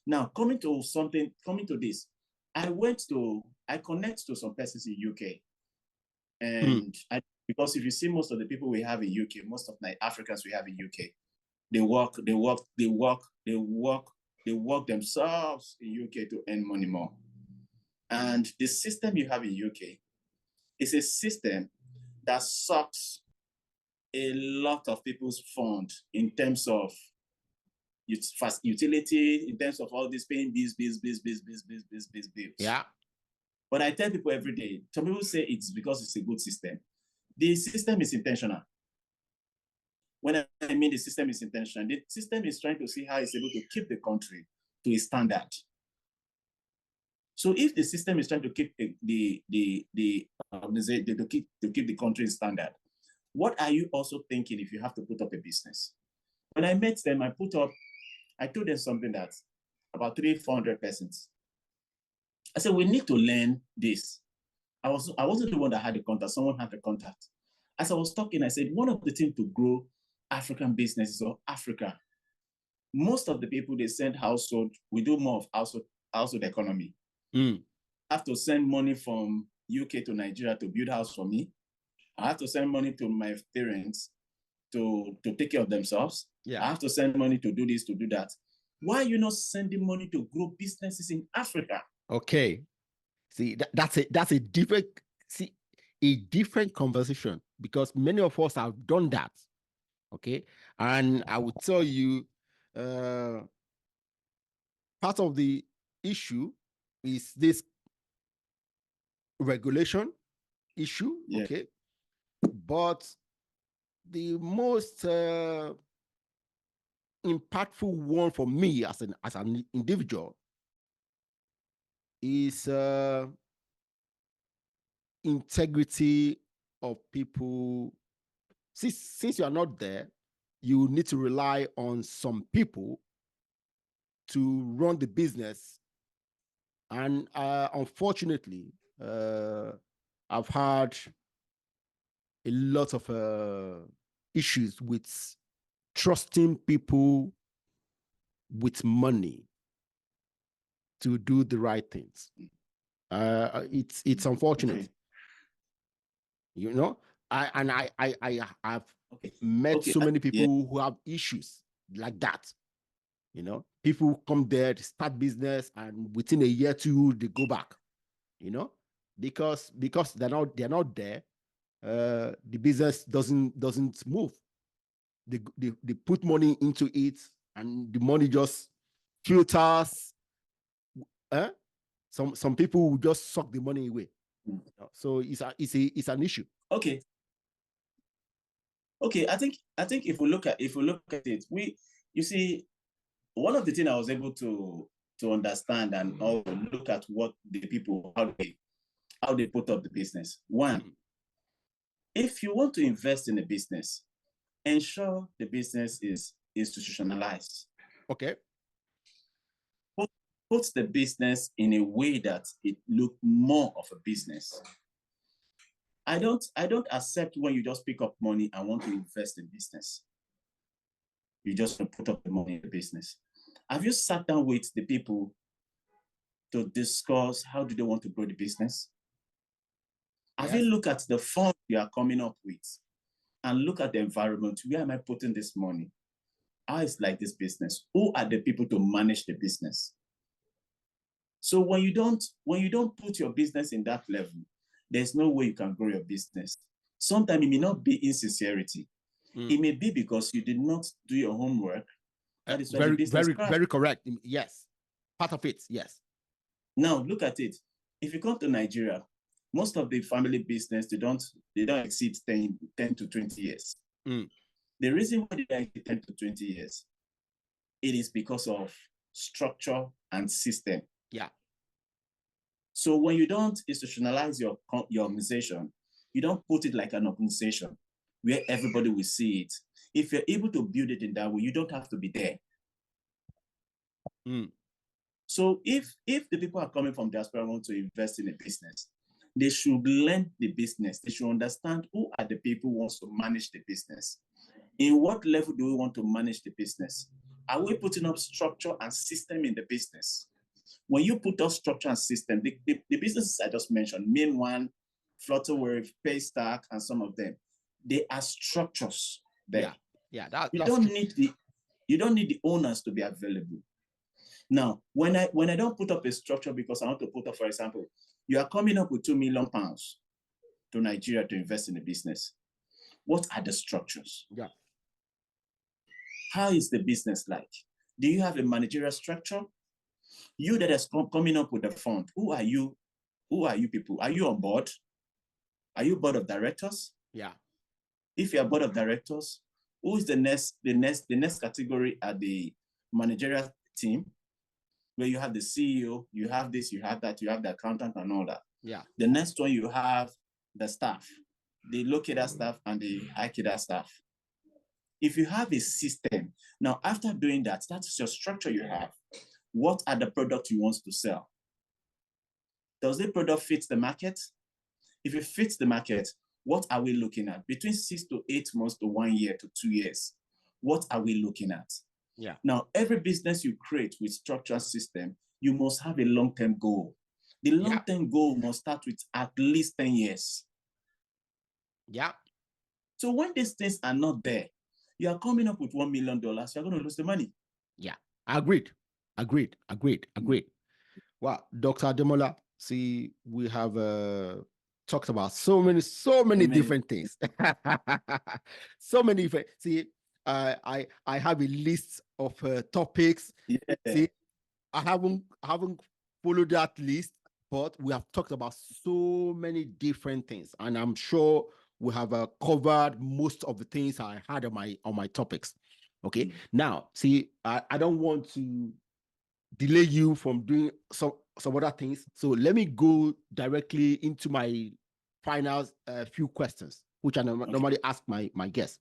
Now, coming to this, I connect to some persons in UK. And because if you see most of the people we have in UK, most of the Africans we have in UK, they work themselves in UK to earn money more. And the system you have in UK is a system that sucks a lot of people's funds in terms of fast utility, in terms of all this paying bills. Yeah. But I tell people every day, some people say it's because it's a good system. The system is intentional. When I mean the system is intentional, the system is trying to see how it's able to keep the country to a standard. So if the system is trying to keep the country standard, what are you also thinking if you have to put up a business? When I met them, I told them something that about 300-400 persons. I said, we need to learn this. I wasn't the one that had the contact, someone had the contact. As I was talking, I said, one of the things to grow African businesses or Africa, most of the people they send household, we do more of household economy. I have to send money from UK to Nigeria to build house for me. I have to send money to my parents to take care of themselves. Yeah. I have to send money to do this, to do that. Why are you not sending money to grow businesses in Africa? Okay. See, that's a different conversation, because many of us have done that. Okay. And I will tell you, part of the issue is this regulation issue. Yeah. Okay. But the most impactful one for me as an individual is integrity of people. Since you are not there, you need to rely on some people to run the business. And unfortunately, I've had a lot of issues with trusting people with money to do the right things. It's unfortunate. Okay. You know, I've met so many people who have issues like that. You know, people come there to start business, and within a year or two they go back. You know, because they're not there. The business doesn't move. They put money into it, and the money just filters. Some people will just suck the money away. So it's an issue. Okay. I think if we look at it, you see, one of the things I was able to understand and also look at what the people how they put up the business. One, if you want to invest in a business, ensure the business is institutionalized. Okay. Put the business in a way that it looks more of a business. I don't accept when you just pick up money and want to invest in business. You just want to put up the money in the business. Have you sat down with the people to discuss how do they want to grow the business? Have you looked at the funds you are coming up with and look at the environment? Where am I putting this money? How is like this business? Who are the people to manage the business? So when you don't put your business in that level, there's no way you can grow your business. Sometimes it may not be insincerity. It may be because you did not do your homework. That is why the business crashed. Very correct. Yes. Part of it, yes. Now look at it. If you come to Nigeria, most of the family business, they don't exceed 10 to 20 years. The reason why they don't exceed 10 to 20 years, it is because of structure and system. Yeah. So when you don't institutionalize your organization, you don't put it like an organization where everybody will see it. If you're able to build it in that way, you don't have to be there. So if the people are coming from diaspora want to invest in a business, they should learn the business. They should understand who are the people who want to manage the business. In what level do we want to manage the business? Are we putting up structure and system in the business? When you put up structure and system, the businesses I just mentioned, main one, Flutterwave, Paystack, and some of them, they are structures there. Yeah, you don't need the owners to be available. Now, when I don't put up a structure because I want to put up, for example, you are coming up with £2 million to Nigeria to invest in a business. What are the structures? Yeah. How is the business like? Do you have a managerial structure? You that is coming up with the fund, who are you? Who are you people? Are you on board? Are you board of directors? Yeah. If you're board of directors, who is the next category at the managerial team? Where you have the CEO, you have this, you have that, you have the accountant and all that. Yeah. The next one, you have the staff, the locator staff and the Aikida staff. If you have a system, now after doing that, that's your structure you have. What are the products you want to sell? Does the product fit the market? If it fits the market, what are we looking at? Between 6 to 8 months to 1 year to 2 years, what are we looking at? Yeah. Now, every business you create with structure system, you must have a long-term goal. The long-term goal must start with at least 10 years. Yeah. So when these things are not there, you are coming up with $1 million, you're going to lose the money. Yeah. Agreed. Well, Dr. Ademola, see, we have talked about so many different things. So many different. See, I have a list of topics. Yeah. See, I haven't followed that list, but we have talked about so many different things, and I'm sure we have covered most of the things I had on my topics. Okay. Now, see, I don't want to delay you from doing some other things. So let me go directly into my final few questions, which I normally ask my guests.